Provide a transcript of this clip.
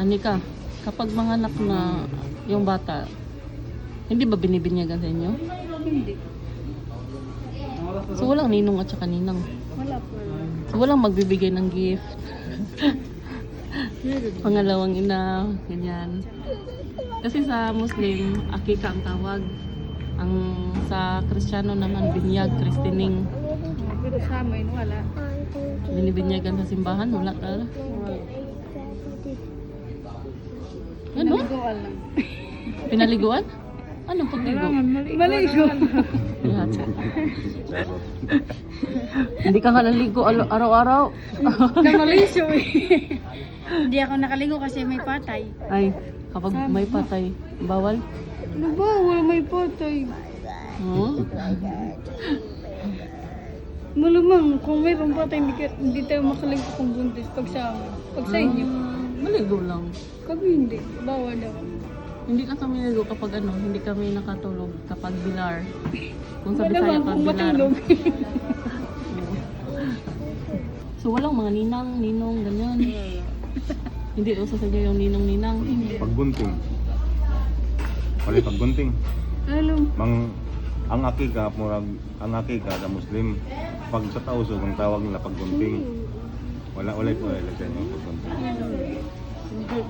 Anika, kapag manganak na yung bata, hindi ba binibinyagan sa inyo? Hindi. So walang ninong at saka ninang. Wala po. So walang magbibigay ng gift. Meron. Pangalawang ina, ganyan. Kasi sa Muslim, akika ang tawag. Ang sa Kristiyano naman, binyag, christening. Pero sa amin, wala. Binibinyagan sa simbahan, wala ka. Ano? Naliguan lang. Pinaliguan? Anong pagligo? Kailangan maligo. Lahat. Hindi ka nga naligo araw-araw. Namalisyo eh. Hindi ako nakaligo kasi may patay. Ay, kapag may patay, bawal? Ano ba? Wala may patay. Oh? Malamang, kung mayroong patay, hindi tayo makaligo kung buntis pag sa amin. Pag sa inyo. Maligo lang. Kami hindi. Bawal daw. Hindi ka kami naligo kapag ano, hindi kami nakatulog kapag bilar. Kung sa Wala Bisaya naman pag kung bilar. matulog. So walang mga ninang, ninong, ganyan. Hindi uso sa inyo yung ninong-ninang. Pagbunting. Wala pagbunting. Ano? Ang akika, murag ang akika sa Muslim. Pag sa tauso, ang tawag nila pagbunting. Wala po sa inyo pagbunting. Hindi.